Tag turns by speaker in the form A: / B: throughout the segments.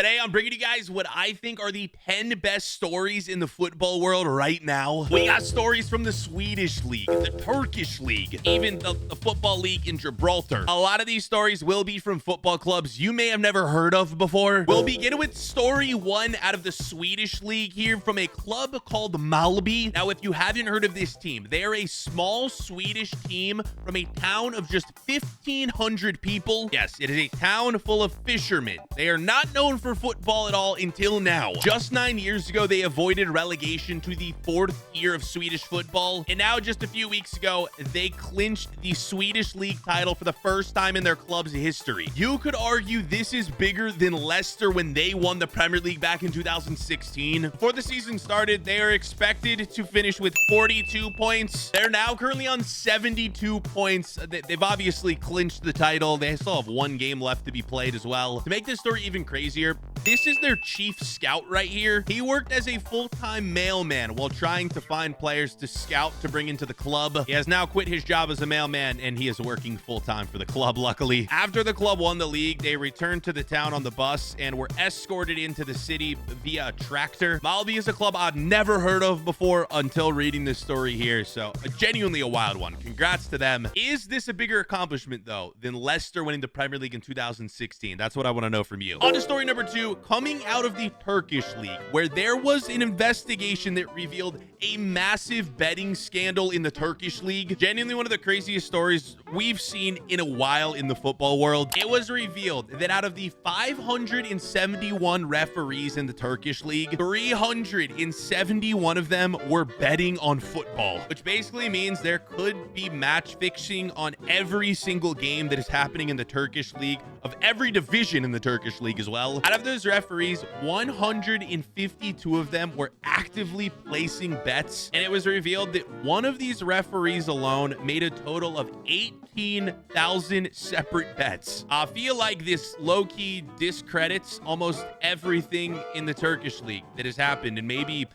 A: Today, I'm bringing you guys what I think are the 10 best stories in the football world right now. We got stories from the Swedish league, the Turkish league, even the football league in Gibraltar. A lot of these stories will be from football clubs you may have never heard of before. We'll begin with story 1 out of the Swedish league here from a club called Mjällby. Now, if you haven't heard of this team, they are a small Swedish team from a town of just 1,500 people. Yes, it is a town full of fishermen. They are not known for football at all until now. Just 9 years ago, they avoided relegation to the 4th tier of Swedish football. And now, just a few weeks ago, they clinched the Swedish league title for the first time in their club's history. You could argue this is bigger than Leicester when they won the Premier League back in 2016. Before the season started, they are expected to finish with 42 points. They're now currently on 72 points. They've obviously clinched the title. They still have one game left to be played as well. To make this story even crazier, this is their chief scout right here. He worked as a full-time mailman while trying to find players to scout to bring into the club. He has now quit his job as a mailman and he is working full-time for the club, luckily. After the club won the league, they returned to the town on the bus and were escorted into the city via a tractor. Mjällby is a club I'd never heard of before until reading this story here, so genuinely a wild one. Congrats to them. Is this a bigger accomplishment, though, than Leicester winning the Premier League in 2016? That's what I want to know from you. On to story number 2, coming out of the Turkish league, where there was an investigation that revealed a massive betting scandal in the Turkish league. Genuinely one of the craziest stories we've seen in a while in the football world. It was revealed that out of the 571 referees in the Turkish league, 371 of them were betting on football, which basically means there could be match fixing on every single game that is happening in the Turkish league, of every division in the Turkish league as well. Out of those referees, 152 of them were actively placing bets, and it was revealed that one of these referees alone made a total of 18,000 separate bets. I feel like this low-key discredits almost everything in the Turkish league that has happened, and maybe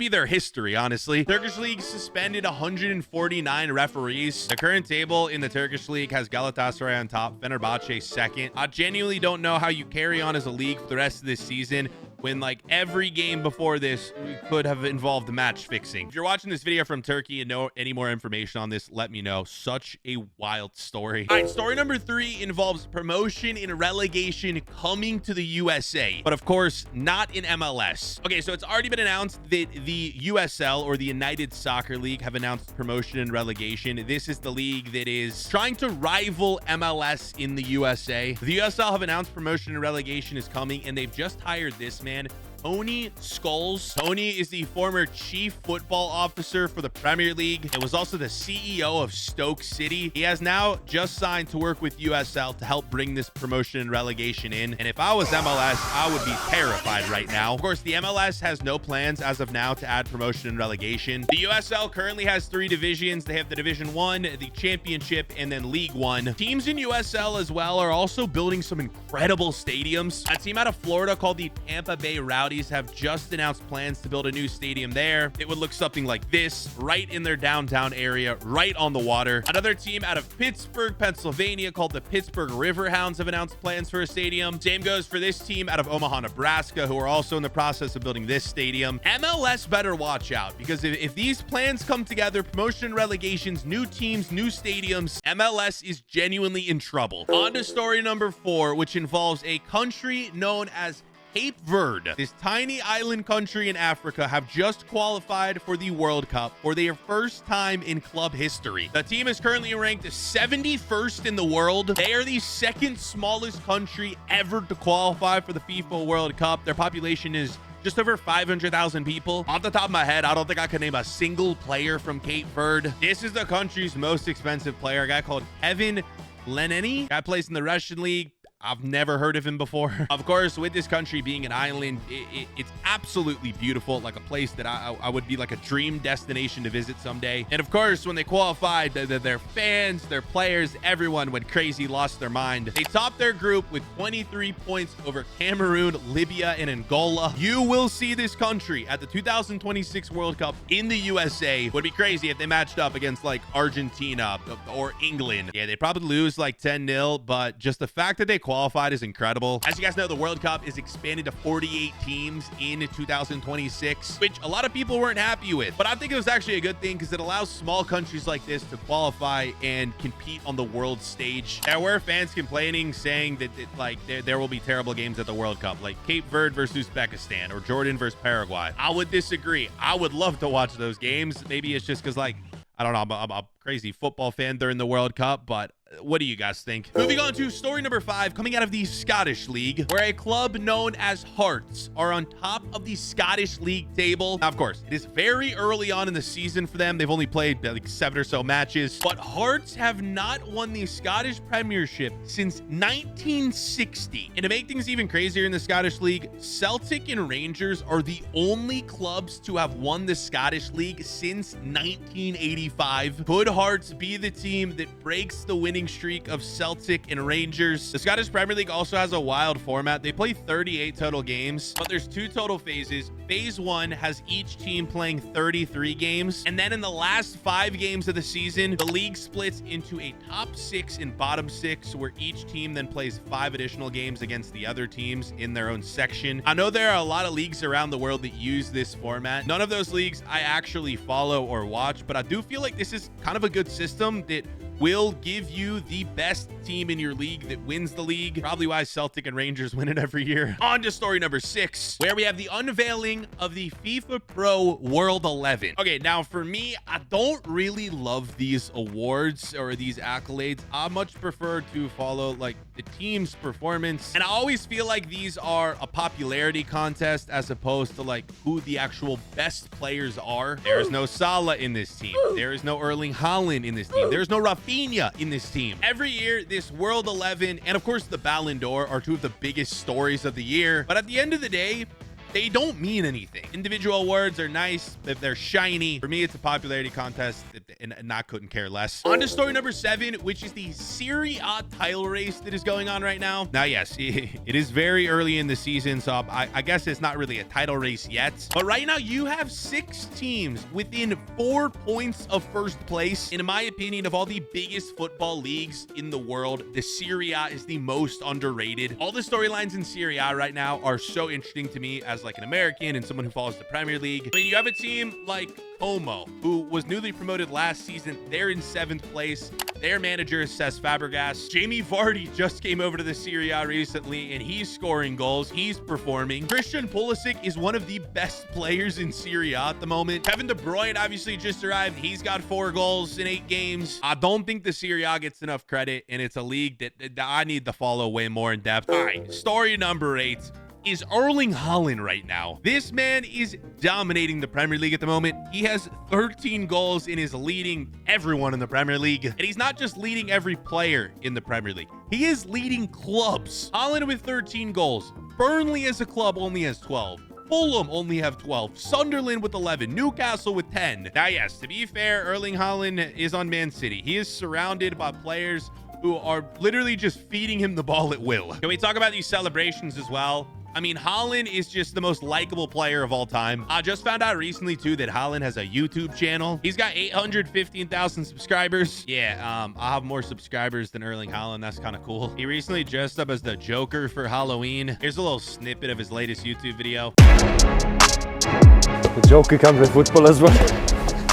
A: their history, honestly. Turkish league suspended 149 referees. The current table in the Turkish league has Galatasaray on top, Fenerbahce second. I genuinely don't know how you carry on as a league for the rest of this season when like every game before this could have involved match fixing. If you're watching this video from Turkey and know any more information on this, let me know. Such a wild story. All right, story number 3 involves promotion and relegation coming to the USA, but of course not in MLS. Okay, so it's already been announced that the USL, or the United Soccer League, have announced promotion and relegation. This is the league that is trying to rival MLS in the USA. The USL have announced promotion and relegation is coming, and they've just hired this man, Tony Scholes. Tony is the former chief football officer for the Premier League and was also the CEO of Stoke City. He has now just signed to work with USL to help bring this promotion and relegation in. And if I was MLS, I would be terrified right now. Of course, the MLS has no plans as of now to add promotion and relegation. The USL currently has 3 divisions. They have the Division 1, the Championship, and then League 1. Teams in USL as well are also building some incredible stadiums. A team out of Florida called the Tampa Bay Rowdies have just announced plans to build a new stadium there. It would look something like this, right in their downtown area, right on the water. Another team out of Pittsburgh, Pennsylvania, called the Pittsburgh Riverhounds, have announced plans for a stadium. Same goes for this team out of Omaha, Nebraska, who are also in the process of building this stadium. MLS better watch out, because if these plans come together, promotion, relegations, new teams, new stadiums, MLS is genuinely in trouble. On to story number 4, which involves a country known as Cape Verde. This tiny island country in Africa have just qualified for the World Cup for their first time in club history. The team is currently ranked 71st in the world. They are the second smallest country ever to qualify for the FIFA World Cup. Their population is just over 500,000 people. Off the top of my head, I don't think I can name a single player from Cape Verde. This is the country's most expensive player, a guy called Kevin Leneni. Guy plays in the Russian league. I've never heard of him before. Of course, with this country being an island, it's absolutely beautiful, like a place that I would be like a dream destination to visit someday. And of course, when they qualified, their fans, their players, everyone went crazy, lost their mind. They topped their group with 23 points over Cameroon, Libya, and Angola. You will see this country at the 2026 World Cup in the USA. Would be crazy if they matched up against like Argentina or England. Yeah, they probably lose like 10-0, but just the fact that they qualified is incredible. As you guys know, the World Cup is expanded to 48 teams in 2026, which a lot of people weren't happy with. But I think it was actually a good thing because it allows small countries like this to qualify and compete on the world stage. There were fans complaining, saying that there will be terrible games at the World Cup, like Cape Verde versus Uzbekistan or Jordan versus Paraguay. I would disagree. I would love to watch those games. Maybe it's just because, like, I don't know, I'm a crazy football fan during the World Cup, but what do you guys think? Moving on to story number 5, coming out of the Scottish League, where a club known as Hearts are on top of the Scottish League table. Now, of course, it is very early on in the season for them. They've only played like 7 or so matches, but Hearts have not won the Scottish Premiership since 1960. And to make things even crazier in the Scottish League, Celtic and Rangers are the only clubs to have won the Scottish League since 1985. Could Hearts be the team that breaks the winning streak of Celtic and Rangers? The Scottish Premier League also has a wild format. They play 38 total games, but there's 2 total phases. Phase 1 has each team playing 33 games, and then in the last 5 games of the season, the league splits into a top 6 and bottom 6, where each team then plays 5 additional games against the other teams in their own section. I know there are a lot of leagues around the world that use this format. None of those leagues I actually follow or watch, but I do feel like this is kind of a good system that will give you the best team in your league that wins the league. Probably why Celtic and Rangers win it every year. On to story number 6, where we have the unveiling of the FIFA Pro World 11. Okay, now for me, I don't really love these awards or these accolades. I much prefer to follow like the team's performance. And I always feel like these are a popularity contest as opposed to like who the actual best players are. There is no Salah in this team. There is no Erling Haaland in this team. There's no Rafinha in this team. Every year, this World 11 and of course the Ballon d'Or are 2 of the biggest stories of the year. But at the end of the day, they don't mean anything. Individual awards are nice, they're shiny. For me, it's a popularity contest, and I couldn't care less. On to story number 7, which is the Serie A title race that is going on right now. Now, yes, it is very early in the season, so I guess it's not really a title race yet. But right now, you have 6 teams within 4 points of first place. And in my opinion, of all the biggest football leagues in the world, the Serie A is the most underrated. All the storylines in Serie A right now are so interesting to me as like an American and someone who follows the Premier League. I mean, you have a team like Como, who was newly promoted last season. They're in 7th place. Their manager is Cesc Fabregas. Jamie Vardy just came over to the Serie A recently, and he's scoring goals. He's performing. Christian Pulisic is one of the best players in Serie A at the moment. Kevin De Bruyne obviously just arrived. He's got 4 goals in 8 games. I don't think the Serie A gets enough credit, and it's a league that I need to follow way more in depth. All right, story number 8 is Erling Haaland right now. This man is dominating the Premier League at the moment. He has 13 goals and is leading everyone in the Premier League. And he's not just leading every player in the Premier League. He is leading clubs. Haaland with 13 goals. Burnley as a club only has 12. Fulham only have 12. Sunderland with 11. Newcastle with 10. Now, yes, to be fair, Erling Haaland is on Man City. He is surrounded by players who are literally just feeding him the ball at will. Can we talk about these celebrations as well? I mean, Haaland is just the most likable player of all time. I just found out recently, too, that Haaland has a YouTube channel. He's got 815,000 subscribers. Yeah, I have more subscribers than Erling Haaland. That's kind of cool. He recently dressed up as the Joker for Halloween. Here's a little snippet of his latest YouTube video.
B: The Joker can play football as well.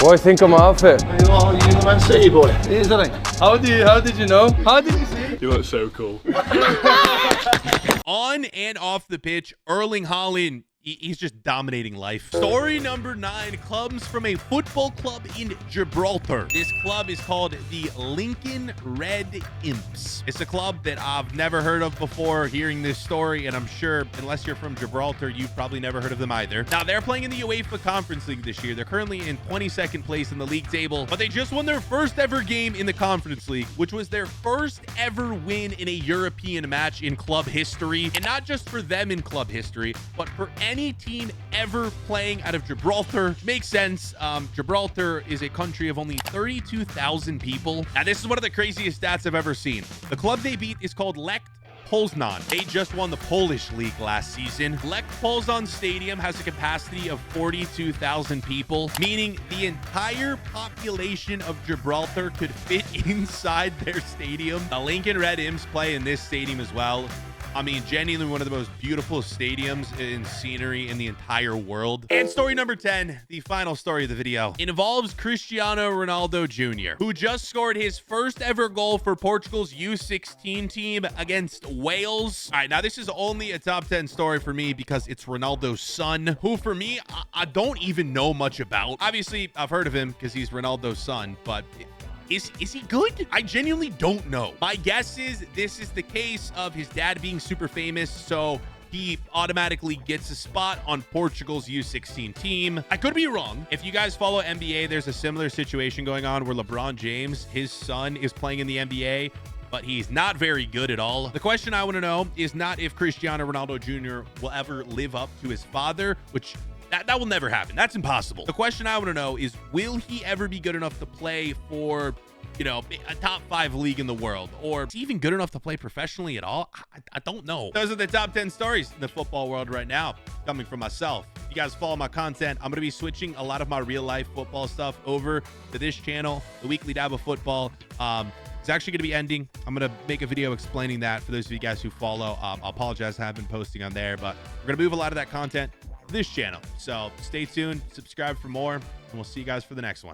B: What do you think of my outfit?
C: You're the Man City boy, isn't it?
B: How did you know? How did you see it?
C: You look so cool.
A: On and off the pitch, Erling Haaland, he's just dominating life. Story number 9 comes from a football club in Gibraltar. This club is called the Lincoln Red Imps. It's a club that I've never heard of before hearing this story, and I'm sure unless you're from Gibraltar, you've probably never heard of them either. Now, they're playing in the UEFA Conference League this year. They're currently in 22nd place in the league table, but they just won their first ever game in the Conference League, which was their first ever win in a European match in club history. And not just for them in club history, but for any team ever playing out of Gibraltar. Makes sense. Gibraltar is a country of only 32,000 people. Now, this is one of the craziest stats I've ever seen. The club they beat is called Lech Poznan. They just won the Polish league last season. Lech Poznan Stadium has a capacity of 42,000 people, meaning the entire population of Gibraltar could fit inside their stadium. The Lincoln Red Imps play in this stadium as well. I mean, genuinely one of the most beautiful stadiums in scenery in the entire world. And story number 10, the final story of the video, involves Cristiano Ronaldo Jr., who just scored his first ever goal for Portugal's U16 team against Wales. All right, now this is only a top 10 story for me because it's Ronaldo's son, who for me, I don't even know much about. Obviously, I've heard of him because he's Ronaldo's son, but is he good? I genuinely don't know. My guess is this is the case of his dad being super famous, so he automatically gets a spot on Portugal's U16 team. I could be wrong. If you guys follow NBA, there's a similar situation going on where LeBron James, his son, is playing in the NBA, but he's not very good at all. The question I want to know is not if Cristiano Ronaldo Jr. will ever live up to his father, which that will never happen. That's impossible. The question I want to know is, will he ever be good enough to play for, you know, a top 5 league in the world? Or is he even good enough to play professionally at all? I don't know. Those are the top 10 stories in the football world right now, coming from myself. If you guys follow my content, I'm going to be switching a lot of my real life football stuff over to this channel, the weekly dab of football. It's actually going to be ending. I'm going to make a video explaining that for those of you guys who follow. I apologize, I haven't been posting on there, but we're going to move a lot of that content to this channel. So stay tuned, subscribe for more, and we'll see you guys for the next one.